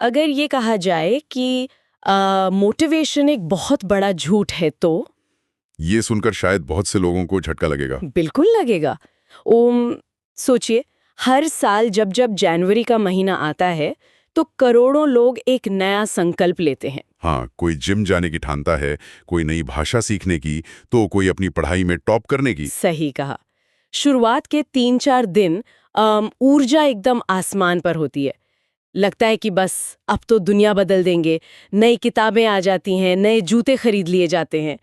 अगर ये कहा जाए कि मोटिवेशन एक बहुत बड़ा झूठ है तो ये सुनकर शायद बहुत से लोगों को झटका लगेगा। बिल्कुल लगेगा। सोचिए, हर साल जब जब जनवरी का महीना आता है तो करोड़ों लोग एक नया संकल्प लेते हैं। हाँ, कोई जिम जाने की ठानता है, कोई नई भाषा सीखने की, तो कोई अपनी पढ़ाई में टॉप करने की। सही कहा। शुरुआत के 3-4 दिन ऊर्जा एकदम आसमान पर होती है। लगता है कि बस अब तो दुनिया बदल देंगे, नई किताबें आ जाती हैं, नए जूते खरीद लिए जाते हैं।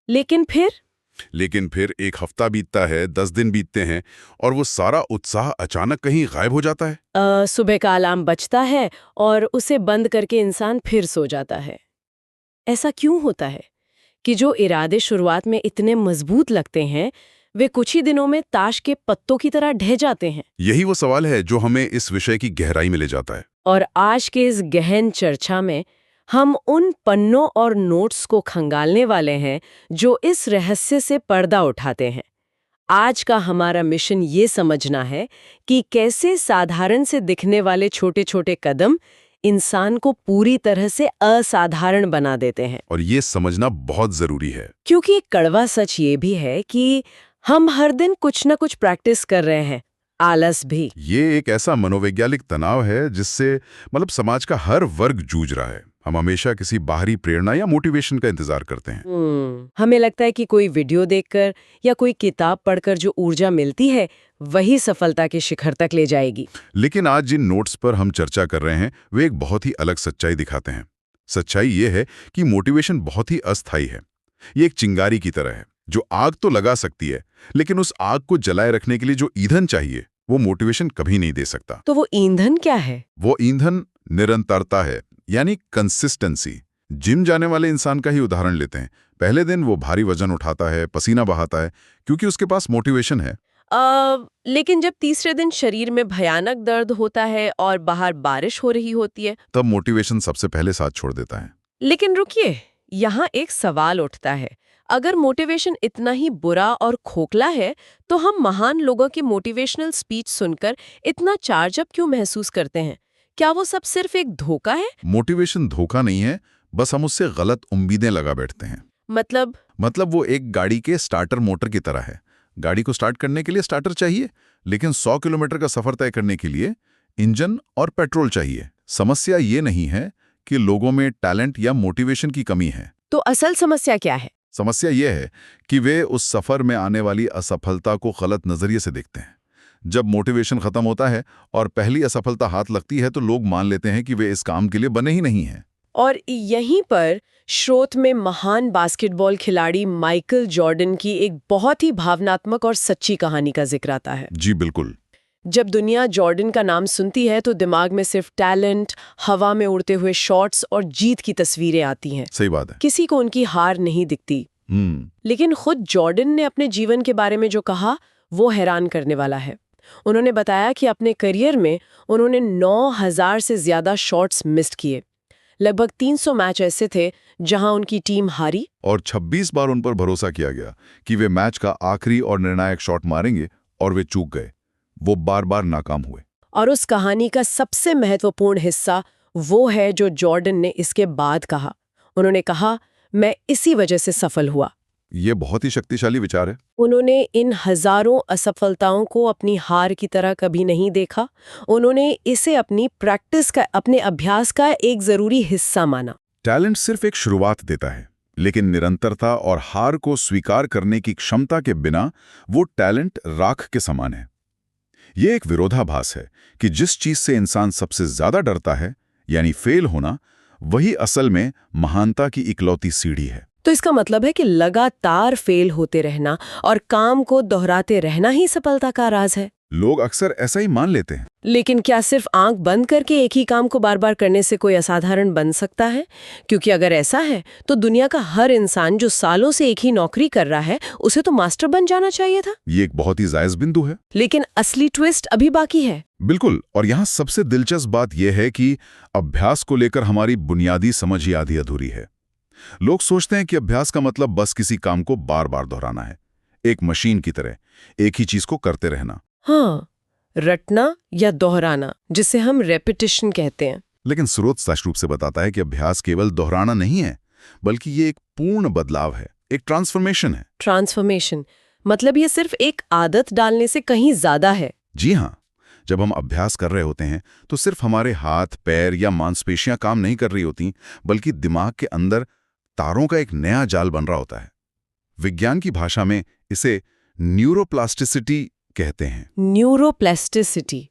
लेकिन फिर एक हफ्ता बीतता है, 10 दिन बीतते हैं और वो सारा उत्साह अचानक कहीं गायब हो जाता है। सुबह का अलार्म बजता है और उसे बंद करके इंसान फिर सो जाता है। ऐसा क्यों होता है कि जो इरादे शुरुआत में इतने मजबूत लगते हैं, वे कुछ ही दिनों में ताश के पत्तों की तरह ढह जाते हैं? यही वो सवाल है जो हमें इस विषय की गहराई में ले जाता है। और आज के इस गहन चर्चा में हम उन पन्नों और नोट्स को खंगालने वाले हैं जो इस रहस्य से पर्दा उठाते हैं। आज का हमारा मिशन ये समझना है कि कैसे साधारण से दिखने वाले छोटे-छोटे कदम इंसान को पूरी तरह से असाधारण बना देते हैं। और ये समझना बहुत जरूरी है। क्योंकि एक कड़वा सच ये भी है कि हम हर दिन कुछ न कुछ प्रैक्टिस कर रहे हैं, आलस भी। ये एक ऐसा मनोवैज्ञानिक तनाव है जिससे समाज का हर वर्ग जूझ रहा है। हम हमेशा किसी बाहरी प्रेरणा या मोटिवेशन का इंतजार करते हैं। हमें लगता है कि कोई वीडियो देखकर या कोई किताब पढ़कर जो ऊर्जा मिलती है वही सफलता के शिखर तक ले जाएगी। लेकिन आज जिन नोट्स पर हम चर्चा कर रहे हैं वे एक बहुत ही अलग सच्चाई दिखाते हैं। सच्चाई ये है कि मोटिवेशन बहुत ही अस्थायी है। ये एक चिंगारी की तरह है जो आग तो लगा सकती है, लेकिन उस आग को जलाए रखने के लिए जो ईंधन चाहिए वो मोटिवेशन कभी नहीं दे सकता। तो वो ईंधन क्या है? वो ईंधन निरंतरता है, यानी कंसिस्टेंसी। जिम जाने वाले इंसान का ही उदाहरण लेते हैं। पहले दिन वो भारी वजन उठाता है, पसीना बहाता है, क्योंकि उसके पास मोटिवेशन है। लेकिन जब तीसरे दिन शरीर में भयानक दर्द होता है और बाहर बारिश हो रही होती है, तब मोटिवेशन सबसे पहले साथ छोड़ देता है। लेकिन रुकिए, यहाँ एक सवाल उठता है। अगर मोटिवेशन इतना ही बुरा और खोखला है, तो हम महान लोगों की मोटिवेशनल स्पीच सुनकर इतना चार्ज अप क्यों महसूस करते हैं? क्या वो सब सिर्फ एक धोखा है? मोटिवेशन धोखा नहीं है, बस हम उससे गलत उम्मीदें लगा बैठते हैं। मतलब वो एक गाड़ी के स्टार्टर मोटर की तरह है। गाड़ी को स्टार्ट करने के लिए स्टार्टर चाहिए, लेकिन 100 किलोमीटर का सफर तय करने के लिए इंजन और पेट्रोल चाहिए। समस्या ये नहीं है कि लोगों में टैलेंट या मोटिवेशन की कमी है। तो असल समस्या क्या है? समस्या यह है कि वे उस सफर में आने वाली असफलता को गलत नजरिए से देखते हैं। जब मोटिवेशन खत्म होता है और पहली असफलता हाथ लगती है तो लोग मान लेते हैं कि वे इस काम के लिए बने ही नहीं हैं। और यहीं पर स्रोत में महान बास्केटबॉल खिलाड़ी माइकल जॉर्डन की एक बहुत ही भावनात्मक और सच्ची कहानी का जिक्र आता है। जी बिल्कुल। जब दुनिया जॉर्डन का नाम सुनती है तो दिमाग में सिर्फ टैलेंट, हवा में उड़ते हुए शॉट्स और जीत की तस्वीरें आती हैं। सही बात है। किसी को उनकी हार नहीं दिखती। लेकिन खुद जॉर्डन ने अपने जीवन के बारे में जो कहा वो हैरान करने वाला है। उन्होंने बताया कि अपने करियर में उन्होंने 9,000 से ज्यादा शॉट्स मिस किए। लगभग 300 मैच ऐसे थे जहां उनकी टीम हारी और 26 बार उन पर भरोसा किया गया कि वे मैच का आखिरी और निर्णायक शॉट मारेंगे और वे चूक गए। वो बार बार नाकाम हुए। और उस कहानी का सबसे महत्वपूर्ण हिस्सा वो है जो जॉर्डन ने इसके बाद कहा। उन्होंने कहा, मैं इसी वजह से सफल हुआ। ये बहुत ही शक्तिशाली विचार है। उन्होंने इन हजारों असफलताओं को अपनी हार की तरह कभी नहीं देखा। उन्होंने इसे अपनी प्रैक्टिस का, अपने अभ्यास का एक जरूरी हिस्सा माना। टैलेंट सिर्फ एक शुरुआत देता है, लेकिन निरंतरता और हार को स्वीकार करने की क्षमता के बिना वो टैलेंट राख के समान है। ये एक विरोधाभास है कि जिस चीज से इंसान सबसे ज्यादा डरता है, यानी फेल होना, वही असल में महानता की इकलौती सीढ़ी है। तो इसका मतलब है कि लगातार फेल होते रहना और काम को दोहराते रहना ही सफलता का राज है। लोग अक्सर ऐसा ही मान लेते हैं। लेकिन क्या सिर्फ आंख बंद करके एक ही काम को बार बार करने से कोई असाधारण बन सकता है? क्योंकि अगर ऐसा है तो दुनिया का हर इंसान जो सालों से एक ही नौकरी कर रहा है उसे तो मास्टर बन जाना चाहिए था। ये एक बहुत ही जायज बिंदु है। लेकिन असली ट्विस्ट अभी बाकी है। बिल्कुल। और यहाँ सबसे दिलचस्प बात यह है कि अभ्यास को लेकर हमारी बुनियादी समझ ही आधी अधूरी है। लोग सोचते हैं कि अभ्यास का मतलब बस किसी काम को बार बार दोहराना है, एक मशीन की तरह एक ही चीज को करते रहना। हाँ, रटना या दोहराना, जिसे हम रेपिटिशन कहते हैं। लेकिन स्रोत स्पष्ट रूप से बताता है कि अभ्यास केवल दोहराना नहीं है, बल्कि ये एक पूर्ण बदलाव है, एक ट्रांसफॉर्मेशन है। ट्रांसफॉर्मेशन मतलब ये सिर्फ एक आदत डालने से कहीं ज्यादा है। जी हाँ, जब हम अभ्यास कर रहे होते हैं तो सिर्फ हमारे हाथ, पैर या मांसपेशियां काम नहीं कर रही होती, बल्कि दिमाग के अंदर तारों का एक नया जाल बन रहा होता है। विज्ञान की भाषा में इसे न्यूरोप्लास्टिसिटी कहते हैं। न्यूरोप्लास्टिसिटी,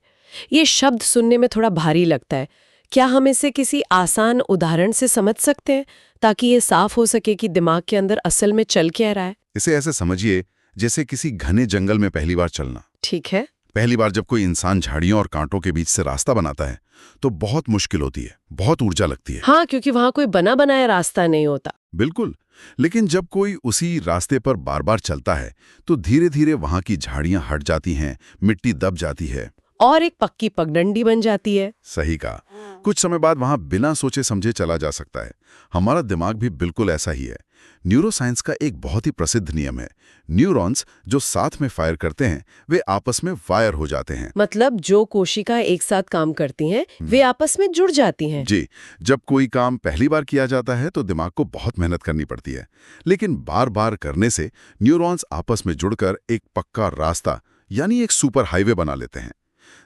ये शब्द सुनने में थोड़ा भारी लगता है। क्या हम इसे किसी आसान उदाहरण से समझ सकते हैं ताकि ये साफ हो सके कि दिमाग के अंदर असल में चल क्या रहा है? इसे ऐसे समझिए जैसे किसी घने जंगल में पहली बार चलना। ठीक है। पहली बार जब कोई इंसान झाड़ियों और कांटों के बीच से रास्ता बनाता है तो बहुत मुश्किल होती है, बहुत ऊर्जा लगती है। हाँ, क्योंकि वहां कोई बना बनाया रास्ता नहीं होता। बिल्कुल। लेकिन जब कोई उसी रास्ते पर बार बार चलता है तो धीरे धीरे वहां की झाड़ियां हट जाती हैं, मिट्टी दब जाती है और एक पक्की पगडंडी बन जाती है। सही कहा। कुछ समय बाद वहां बिना सोचे समझे चला जा सकता है। हमारा दिमाग भी बिल्कुल ऐसा ही है। न्यूरोसाइंस का एक बहुत ही प्रसिद्ध नियम है, न्यूरॉन्स जो साथ में फायर करते हैं वे आपस में वायर हो जाते हैं। मतलब जो कोशिका एक साथ काम करती हैं, वे आपस में जुड़ जाती हैं। जी, जब कोई काम पहली बार किया जाता है तो दिमाग को बहुत मेहनत करनी पड़ती है, लेकिन बार बार करने से न्यूरॉन्स आपस में जुड़कर एक पक्का रास्ता यानी एक सुपर हाईवे बना लेते हैं।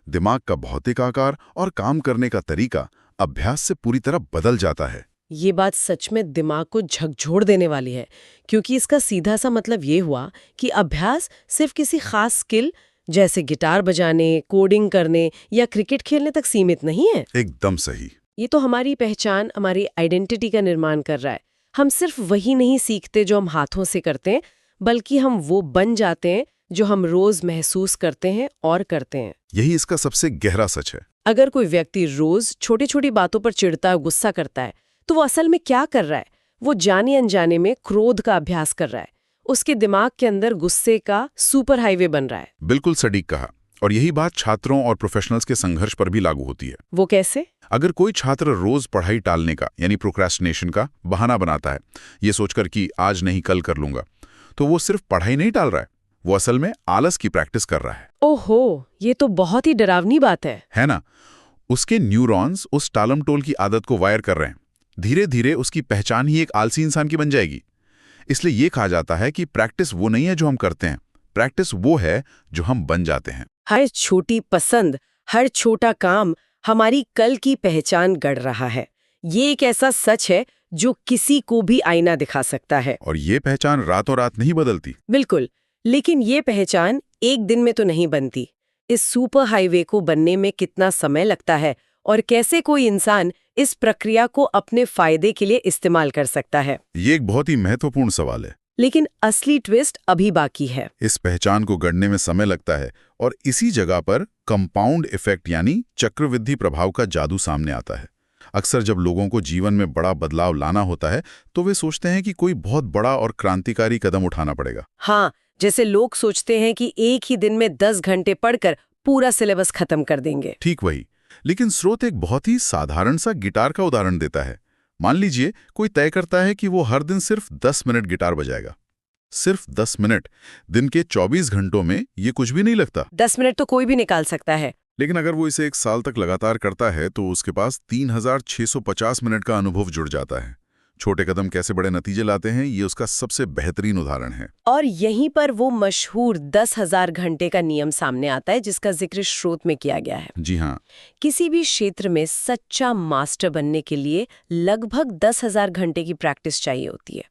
दिमाग का भौतिक आकार और काम करने का तरीका अभ्यास से पूरी तरह बदल जाता है। ये बात सच में दिमाग को झकझोर देने वाली है, क्योंकि इसका सीधा सा मतलब ये हुआ कि अभ्यास सिर्फ किसी खास स्किल जैसे गिटार बजाने, कोडिंग करने या क्रिकेट खेलने तक सीमित नहीं है। एकदम सही। ये तो हमारी पहचान, हमारी आइडेंटिटी का निर्माण कर रहा है। हम सिर्फ वही नहीं सीखते जो हम हाथों से करते हैं, बल्कि हम वो बन जाते हैं जो हम रोज महसूस करते हैं और करते हैं। यही इसका सबसे गहरा सच है। अगर कोई व्यक्ति रोज छोटी छोटी बातों पर चिढ़ता, गुस्सा करता है, तो वो असल में क्या कर रहा है? वो जाने अनजाने में क्रोध का अभ्यास कर रहा है। उसके दिमाग के अंदर गुस्से का सुपर हाईवे बन रहा है। बिल्कुल सटीक कहा। और यही बात छात्रों और प्रोफेशनल्स के संघर्ष पर भी लागू होती है। वो कैसे? अगर कोई छात्र रोज पढ़ाई टालने का यानी प्रोक्रेस्टिनेशन का बहाना बनाता है, ये सोचकर कि आज नहीं कल कर लूंगा, तो वो सिर्फ पढ़ाई नहीं टाल रहा है, वो असल में आलस की प्रैक्टिस कर रहा है। ओहो, ये तो बहुत ही डरावनी बात है ना? उसके न्यूरॉन्स उस टालमटोल की आदत को वायर कर रहे हैं। धीरे धीरे उसकी पहचान ही एक आलसी इंसान की बन जाएगी। इसलिए ये कहा जाता है कि प्रैक्टिस वो नहीं है जो हम करते हैं, प्रैक्टिस वो है जो हम बन जाते हैं। हर छोटी पसंद, हर छोटा काम हमारी कल की पहचान गढ़ रहा है। ये एक ऐसा सच है जो किसी को भी आईना दिखा सकता है। और ये पहचान रातों रात नहीं बदलती। बिल्कुल, लेकिन ये पहचान एक दिन में तो नहीं बनती। इस सुपर हाईवे को बनने में कितना समय लगता है और कैसे कोई इंसान इस प्रक्रिया को अपने फायदे के लिए इस्तेमाल कर सकता है? ये एक बहुत ही महत्वपूर्ण सवाल है। लेकिन असली ट्विस्ट अभी बाकी है। इस पहचान को गढ़ने में समय लगता है और इसी जगह पर कंपाउंड इफेक्ट यानी चक्रवृद्धि प्रभाव का जादू सामने आता है। अक्सर जब लोगों को जीवन में बड़ा बदलाव लाना होता है तो वे सोचते हैं कि कोई बहुत बड़ा और क्रांतिकारी कदम उठाना पड़ेगा। हाँ, जैसे लोग सोचते हैं कि एक ही दिन में 10 घंटे पढ़कर पूरा सिलेबस खत्म कर देंगे। ठीक वही। लेकिन स्रोत एक बहुत ही साधारण सा गिटार का उदाहरण देता है। मान लीजिए कोई तय करता है कि वो हर दिन सिर्फ 10 मिनट गिटार बजाएगा। सिर्फ 10 मिनट। दिन के 24 घंटों में ये कुछ भी नहीं लगता। 10 मिनट तो कोई भी निकाल सकता है। लेकिन अगर वो इसे 1 साल तक लगातार करता है तो उसके पास 3650 मिनट का अनुभव जुड़ जाता है। छोटे कदम कैसे बड़े नतीजे लाते हैं, ये उसका सबसे बेहतरीन उदाहरण है। और यहीं पर वो मशहूर 10,000 घंटे का नियम सामने आता है जिसका जिक्र स्रोत में किया गया है। जी हाँ। किसी भी क्षेत्र में सच्चा मास्टर बनने के लिए लगभग 10,000 घंटे की प्रैक्टिस चाहिए होती है।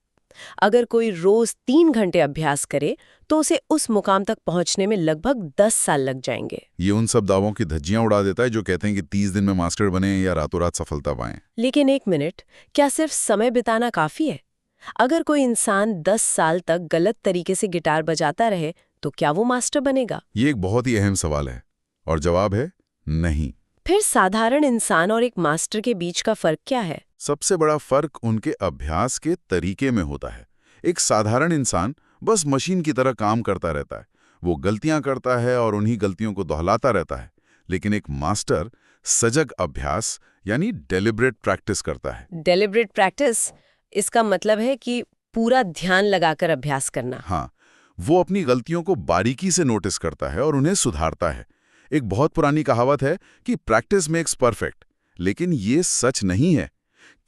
अगर कोई रोज 3 घंटे अभ्यास करे तो उसे उस मुकाम तक पहुंचने में लगभग 10 साल लग जाएंगे। ये उन सब दावों की धज्जियां उड़ा देता है जो कहते हैं कि 30 दिन में मास्टर बने या रातों रात सफलता पाएं। लेकिन एक मिनट, क्या सिर्फ समय बिताना काफी है? अगर कोई इंसान 10 साल तक गलत तरीके से गिटार बजाता रहे तो क्या वो मास्टर बनेगा? ये एक बहुत ही अहम सवाल है और जवाब है नहीं। फिर साधारण इंसान और एक मास्टर के बीच का फर्क क्या है? सबसे बड़ा फर्क उनके अभ्यास के तरीके में होता है। एक साधारण इंसान बस मशीन की तरह काम करता रहता है, वो गलतियां करता है और उन्हीं गलतियों को दोहराता रहता है। लेकिन एक मास्टर सजग अभ्यास यानी डेलिब्रेट प्रैक्टिस करता है। डेलिब्रेट प्रैक्टिस, इसका मतलब है कि पूरा ध्यान लगाकर अभ्यास करना। हाँ, वो अपनी गलतियों को बारीकी से नोटिस करता है और उन्हें सुधारता है। एक बहुत पुरानी कहावत है कि प्रैक्टिस मेक्स परफेक्ट। लेकिन ये सच नहीं है।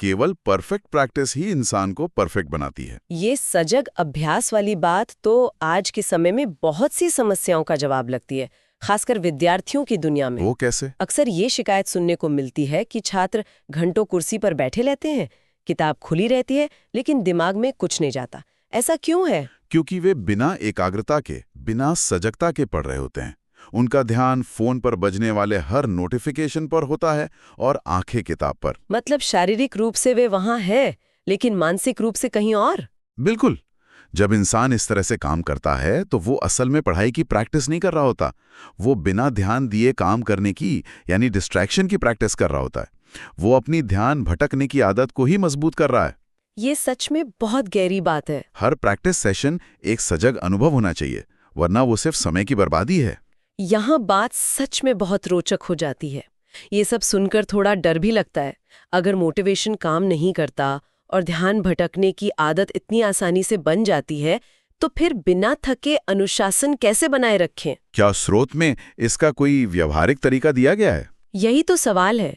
केवल परफेक्ट प्रैक्टिस ही इंसान को परफेक्ट बनाती है। ये सजग अभ्यास वाली बात तो आज के समय में बहुत सी समस्याओं का जवाब लगती है, खासकर विद्यार्थियों की दुनिया में। वो कैसे? अक्सर ये शिकायत सुनने को मिलती है कि छात्र घंटों कुर्सी पर बैठे रहते हैं, किताब खुली रहती है, लेकिन दिमाग में कुछ नहीं जाता। ऐसा क्यों है? क्योंकि वे बिना एकाग्रता के, बिना सजगता के पढ़ रहे होते हैं। उनका ध्यान फोन पर बजने वाले हर नोटिफिकेशन पर होता है और आंखें किताब पर। मतलब शारीरिक रूप से वे वहां है, लेकिन मानसिक रूप से कहीं और। बिल्कुल। जब इंसान इस तरह से काम करता है तो वो असल में पढ़ाई की प्रैक्टिस नहीं कर रहा होता। वो बिना ध्यान दिए काम करने की, यानी डिस्ट्रैक्शन की प्रैक्टिस कर रहा होता है। वो अपनी ध्यान भटकने की आदत को ही मजबूत कर रहा है। ये सच में बहुत गहरी बात है। हर प्रैक्टिस सेशन एक सजग अनुभव होना चाहिए, वरना वो सिर्फ समय की बर्बादी है। यहाँ बात सच में बहुत रोचक हो जाती है। ये सब सुनकर थोड़ा डर भी लगता है। अगर मोटिवेशन काम नहीं करता और ध्यान भटकने की आदत इतनी आसानी से बन जाती है, तो फिर बिना थके अनुशासन कैसे बनाए रखें? क्या स्रोत में इसका कोई व्यवहारिक तरीका दिया गया है? यही तो सवाल है।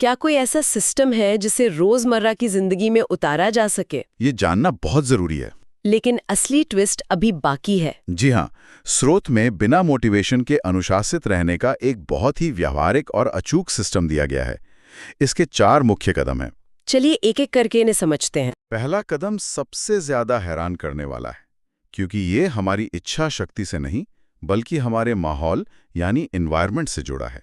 क्या कोई ऐसा सिस्टम है जिसे रोजमर्रा की जिंदगी में उतारा जा सके? ये जानना बहुत जरूरी है। लेकिन असली ट्विस्ट अभी बाकी है। जी हाँ, स्रोत में बिना मोटिवेशन के अनुशासित रहने का एक बहुत ही व्यावहारिक और अचूक सिस्टम दिया गया है। इसके 4 मुख्य कदम हैं। चलिए एक एक करके इन्हें समझते हैं। पहला कदम सबसे ज्यादा हैरान करने वाला है, क्योंकि ये हमारी इच्छा शक्ति से नहीं, बल्कि हमारे माहौल यानी एनवायरनमेंट से जुड़ा है।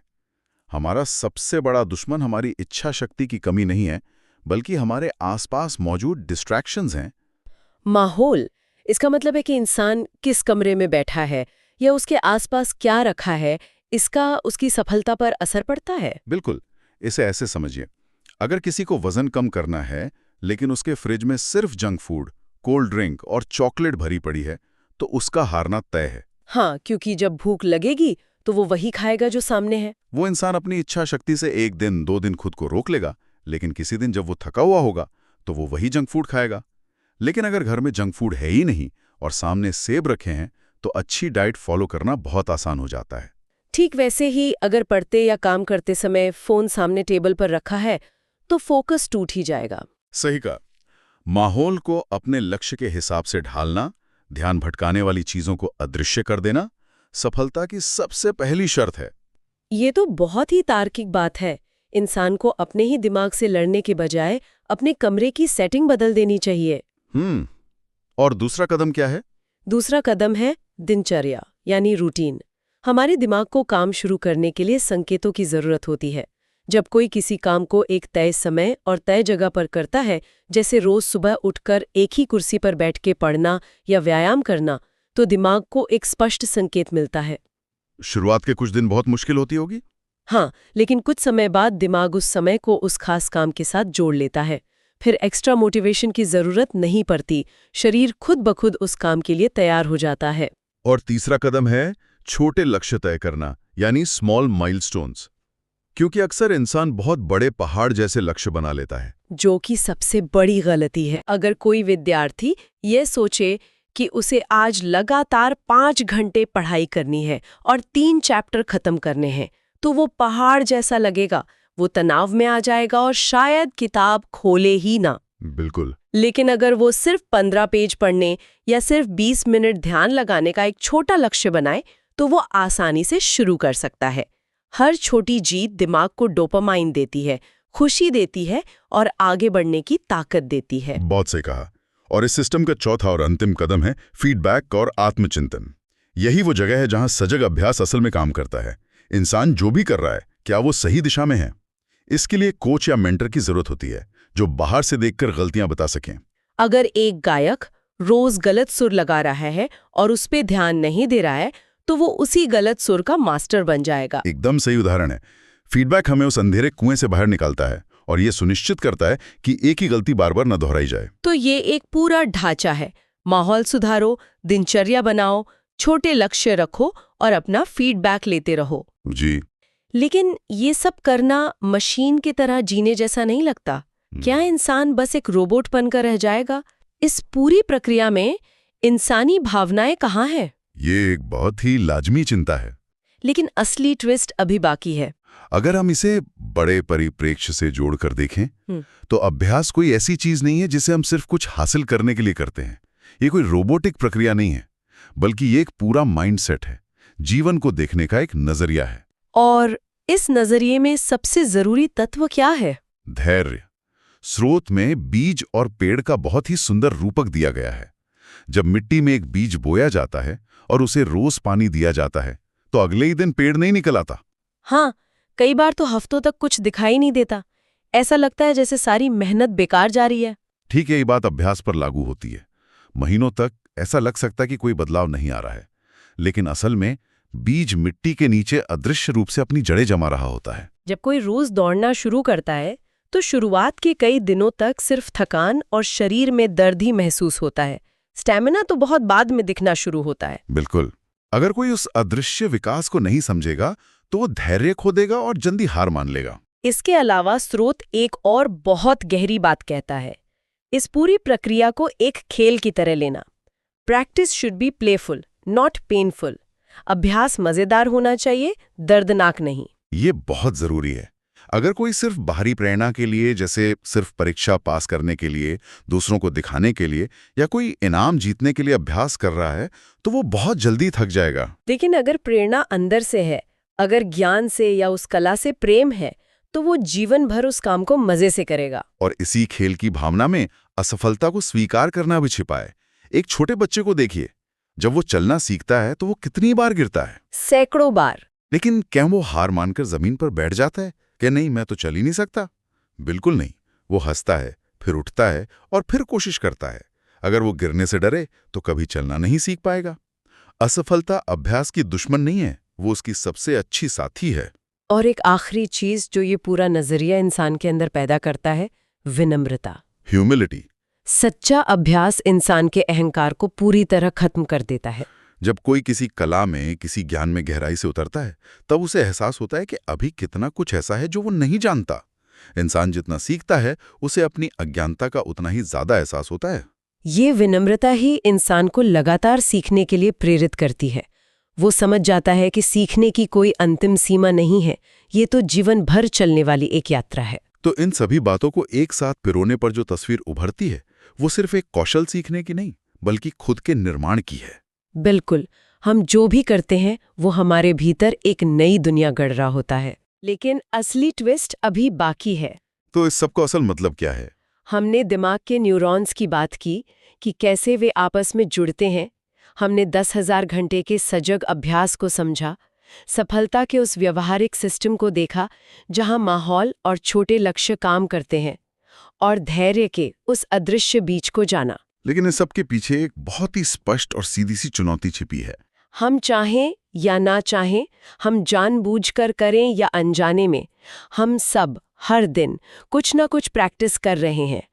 हमारा सबसे बड़ा दुश्मन हमारी इच्छा शक्ति की कमी नहीं है, बल्कि हमारे आसपास मौजूद डिस्ट्रैक्शंस हैं। माहौल, इसका मतलब है कि इंसान किस कमरे में बैठा है या उसके आसपास क्या रखा है, इसका उसकी सफलता पर असर पड़ता है। बिल्कुल। इसे ऐसे समझिए, अगर किसी को वजन कम करना है, लेकिन उसके फ्रिज में सिर्फ जंक फूड, कोल्ड ड्रिंक और चॉकलेट भरी पड़ी है, तो उसका हारना तय है। हाँ, क्योंकि जब भूख लगेगी तो वो वही खाएगा जो सामने है। वो इंसान अपनी इच्छा शक्ति से 1 दिन 2 दिन खुद को रोक लेगा, लेकिन किसी दिन जब वो थका हुआ होगा तो वो वही जंक फूड खाएगा। लेकिन अगर घर में जंक फूड है ही नहीं और सामने सेब रखे हैं, तो अच्छी डाइट फॉलो करना बहुत आसान हो जाता है। ठीक वैसे ही अगर पढ़ते या काम करते समय फोन सामने टेबल पर रखा है, तो फोकस टूट ही जाएगा। सही कहा। माहौल को अपने लक्ष्य के हिसाब से ढालना, ध्यान भटकाने वाली चीजों को अदृश्य कर देना, सफलता की सबसे पहली शर्त है। ये तो बहुत ही तार्किक बात है। इंसान को अपने ही दिमाग से लड़ने के बजाय अपने कमरे की सेटिंग बदल देनी चाहिए। और दूसरा कदम क्या है? दूसरा कदम है दिनचर्या यानी रूटीन। हमारे दिमाग को काम शुरू करने के लिए संकेतों की जरूरत होती है। जब कोई किसी काम को एक तय समय और तय जगह पर करता है, जैसे रोज सुबह उठकर एक ही कुर्सी पर बैठ के पढ़ना या व्यायाम करना, तो दिमाग को एक स्पष्ट संकेत मिलता है। शुरुआत के कुछ दिन बहुत मुश्किल होती होगी। हाँ, लेकिन कुछ समय बाद दिमाग उस समय को उस खास काम के साथ जोड़ लेता है। फिर एक्स्ट्रा मोटिवेशन की जरूरत नहीं पड़ती, शरीर खुद ब खुद उस काम के लिए तैयार हो जाता है। और तीसरा कदम है छोटे लक्ष्य तय करना, यानी स्मॉल माइलस्टोन्स। क्योंकि अक्सर इंसान बहुत बड़े पहाड़ जैसे लक्ष्य बना लेता है, जो कि सबसे बड़ी गलती है। अगर कोई विद्यार्थी ये सोचे कि उसे आज लगातार 5 घंटे पढ़ाई करनी है और 3 चैप्टर खत्म करने हैं, तो वो पहाड़ जैसा लगेगा। वो तनाव में आ जाएगा और शायद किताब खोले ही ना। बिल्कुल। लेकिन अगर वो सिर्फ 15 पेज पढ़ने या सिर्फ 20 मिनट ध्यान लगाने का एक छोटा लक्ष्य बनाए, तो वो आसानी से शुरू कर सकता है। हर छोटी जीत दिमाग को डोपामाइन देती है, खुशी देती है और आगे बढ़ने की ताकत देती है। बहुत सही कहा। और इस सिस्टम का चौथा और अंतिम कदम है फीडबैक और आत्मचिंतन। यही वो जगह है जहां सजग अभ्यास असल में काम करता है। इंसान जो भी कर रहा है, क्या वो सही दिशा में है? इसके लिए कोच या मेंटर की जरूरत होती है, जो बाहर से देखकर गलतियां बता सकें। अगर एक गायक रोज गलत सुर लगा रहा है और उस पे ध्यान नहीं दे रहा है, तो वो उसी गलत सुर का मास्टर बन जाएगा। एकदम सही उदाहरण है। फीडबैक हमें उस अंधेरे कुएं से बाहर निकालता है और ये सुनिश्चित करता है कि एक ही गलती बार बार न दोहराई जाए। तो ये एक पूरा ढांचा है। माहौल सुधारो, दिनचर्या बनाओ, छोटे लक्ष्य रखो और अपना फीडबैक लेते रहो। जी। लेकिन ये सब करना मशीन की तरह जीने जैसा नहीं लगता। क्या इंसान बस एक रोबोट बनकर रह जाएगा? इस पूरी प्रक्रिया में इंसानी भावनाएं कहाँ हैं? ये एक बहुत ही लाजमी चिंता है। लेकिन असली ट्विस्ट अभी बाकी है। अगर हम इसे बड़े परिप्रेक्ष्य से जोड़कर देखें तो अभ्यास कोई ऐसी चीज नहीं है जिसे हम सिर्फ कुछ हासिल करने के लिए करते हैं। ये कोई रोबोटिक प्रक्रिया नहीं है, बल्कि ये एक पूरा माइंडसेट है, जीवन को देखने का एक नजरिया है। और इस नजरिए में सबसे जरूरी तत्व क्या है? धैर्य। स्रोत में बीज और पेड़ का बहुत ही सुंदर रूपक दिया गया है। जब मिट्टी में एक बीज बोया जाता है और उसे रोज पानी दिया जाता है तो अगले ही दिन पेड़ नहीं निकल आता। हाँ, कई बार तो हफ्तों तक कुछ दिखाई नहीं देता। ऐसा लगता है जैसे सारी मेहनत बेकार जा रही है। ठीक यही बात अभ्यास पर लागू होती है। महीनों तक ऐसा लग सकता है कि कोई बदलाव नहीं आ रहा है, लेकिन असल में बीज मिट्टी के नीचे अदृश्य रूप से अपनी जड़ें जमा रहा होता है। जब कोई रोज दौड़ना शुरू करता है तो शुरुआत के कई दिनों तक सिर्फ थकान और शरीर में दर्द ही महसूस होता है। स्टैमिना तो बहुत बाद में दिखना शुरू होता है। बिल्कुल। अगर कोई उस अदृश्य विकास को नहीं समझेगा तो वो धैर्य खो देगा और जल्दी हार मान लेगा। इसके अलावा स्रोत एक और बहुत गहरी बात कहता है, इस पूरी प्रक्रिया को एक खेल की तरह लेना। Practice should be playful, not painful. अभ्यास मजेदार होना चाहिए, दर्दनाक नहीं। ये बहुत जरूरी है। अगर कोई सिर्फ बाहरी प्रेरणा के लिए, जैसे सिर्फ परीक्षा पास करने के लिए, दूसरों को दिखाने के लिए या कोई इनाम जीतने के लिए अभ्यास कर रहा है तो वो बहुत जल्दी थक जाएगा। लेकिन अगर प्रेरणा अंदर से है, अगर ज्ञान से या उस कला से प्रेम है, तो वो जीवन भर उस काम को मजे से करेगा। और इसी खेल की भावना में असफलता को स्वीकार करना भी छिपा है। एक छोटे बच्चे को देखिए, जब वो चलना सीखता है तो वो कितनी बार गिरता है? सैकड़ों बार। लेकिन क्या वो हार मानकर जमीन पर बैठ जाता है कि नहीं, मैं तो चल ही नहीं सकता? बिल्कुल नहीं। वो हंसता है, फिर उठता है और फिर कोशिश करता है। अगर वो गिरने से डरे तो कभी चलना नहीं सीख पाएगा। असफलता अभ्यास की दुश्मन नहीं है, वो उसकी सबसे अच्छी साथी है। और एक आखिरी चीज जो ये पूरा नजरिया इंसान के अंदर पैदा करता है, विनम्रता, ह्यूमिलिटी। सच्चा अभ्यास इंसान के अहंकार को पूरी तरह खत्म कर देता है। जब कोई किसी कला में, किसी ज्ञान में गहराई से उतरता है, तब उसे एहसास होता है कि अभी कितना कुछ ऐसा है जो वो नहीं जानता। इंसान जितना सीखता है, उसे अपनी अज्ञानता का उतना ही ज्यादा एहसास होता है। ये विनम्रता ही इंसान को लगातार सीखने के लिए प्रेरित करती है। वो समझ जाता है कि सीखने की कोई अंतिम सीमा नहीं है, ये तो जीवन भर चलने वाली एक यात्रा है। तो इन सभी बातों को एक साथ पिरोने पर जो तस्वीर उभरती है, वो सिर्फ एक कौशल सीखने की नहीं, बल्कि खुद के निर्माण की है। बिल्कुल, हम जो भी करते हैं वो हमारे भीतर एक नई दुनिया गढ़ रहा होता है। लेकिन असली ट्विस्ट अभी बाकी है। तो इस सब का असल मतलब क्या है? हमने दिमाग के न्यूरॉन्स की बात की कि कैसे वे आपस में जुड़ते हैं। हमने 10,000 घंटे के सजग अभ्यास को समझा, सफलता के उस व्यवहारिक सिस्टम को देखा जहां माहौल और छोटे लक्ष्य काम करते हैं, और धैर्य के उस अदृश्य बीज को जाना। लेकिन इस सब के पीछे एक बहुत ही स्पष्ट और सीधी सी चुनौती छिपी है। हम चाहें या ना चाहें, हम जानबूझकर करें या अनजाने में, हम सब हर दिन कुछ ना कुछ प्रैक्टिस कर रहे हैं।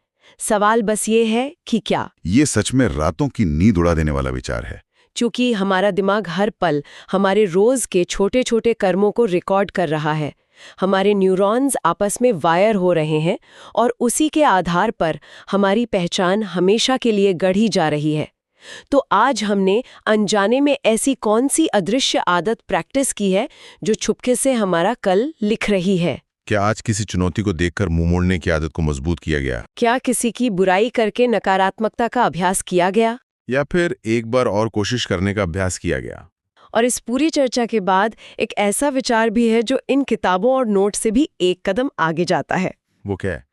सवाल बस ये है कि क्या? ये सच में रातों की नींद उड़ा देने वाला विचार है। चूंकि हमारा दिमाग हर पल हमारे रोज के छोटे छोटे कर्मों को रिकॉर्ड कर रहा है, हमारे न्यूरॉन्स आपस में वायर हो रहे हैं और उसी के आधार पर हमारी पहचान हमेशा के लिए गढ़ी जा रही है। तो आज हमने अनजाने में ऐसी कौन सी अदृश्य आदत प्रैक्टिस की है जो छुपके से हमारा कल लिख रही है? क्या आज किसी चुनौती को देखकर मुंह मोड़ने की आदत को मजबूत किया गया? क्या किसी की बुराई करके नकारात्मकता का अभ्यास किया गया? या फिर एक बार और कोशिश करने का अभ्यास किया गया? और इस पूरी चर्चा के बाद एक ऐसा विचार भी है जो इन किताबों और नोट से भी एक कदम आगे जाता है। वो क्या है?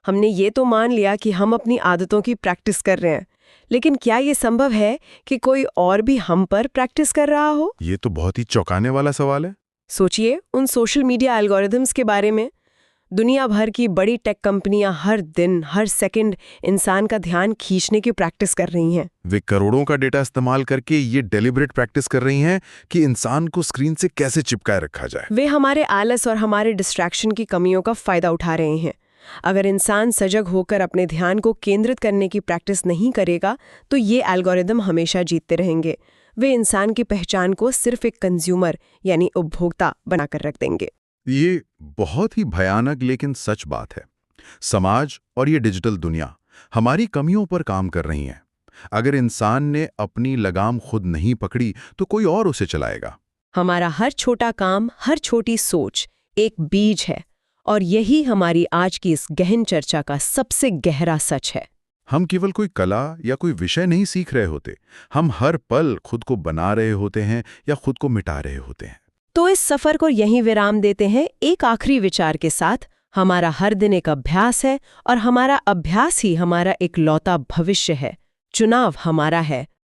हमने ये तो मान लिया कि हम अपनी आदतों की प्रैक्टिस कर रहे हैं, लेकिन क्या ये संभव है कि कोई और भी हम पर प्रैक्टिस कर रहा हो? ये तो बहुत ही चौंकाने वाला सवाल है। सोचिए उन सोशल मीडिया एल्गोरिदम्स के बारे में। दुनिया भर की बड़ी टेक कंपनियां हर दिन, हर सेकंड इंसान का ध्यान खींचने की प्रैक्टिस कर रही हैं। वे करोड़ों का डेटा इस्तेमाल करके ये डेलिब्रेट प्रैक्टिस कर रही हैं कि इंसान को स्क्रीन से कैसे चिपकाए रखा जाए। वे हमारे आलस और हमारे डिस्ट्रैक्शन की कमियों का फायदा उठा रहे हैं। अगर इंसान सजग होकर अपने ध्यान को केंद्रित करने की प्रैक्टिस नहीं करेगा तो ये एल्गोरिदम हमेशा जीतते रहेंगे। वे इंसान की पहचान को सिर्फ एक कंज्यूमर यानी उपभोक्ता बनाकर रख देंगे। ये बहुत ही भयानक लेकिन सच बात है। समाज और ये डिजिटल दुनिया हमारी कमियों पर काम कर रही हैं। अगर इंसान ने अपनी लगाम खुद नहीं पकड़ी तो कोई और उसे चलाएगा। हमारा हर छोटा काम, हर छोटी सोच एक बीज है। और यही हमारी आज की इस गहन चर्चा का सबसे गहरा सच है। हम केवल कोई कला या कोई विषय नहीं सीख रहे होते, हम हर पल खुद को बना रहे होते हैं या खुद को मिटा रहे होते हैं। तो इस सफर को यहीं विराम देते हैं एक आखिरी विचार के साथ। हमारा हर दिन एक अभ्यास है और हमारा अभ्यास ही हमारा इकलौता भविष्य है। चुनाव हमारा है,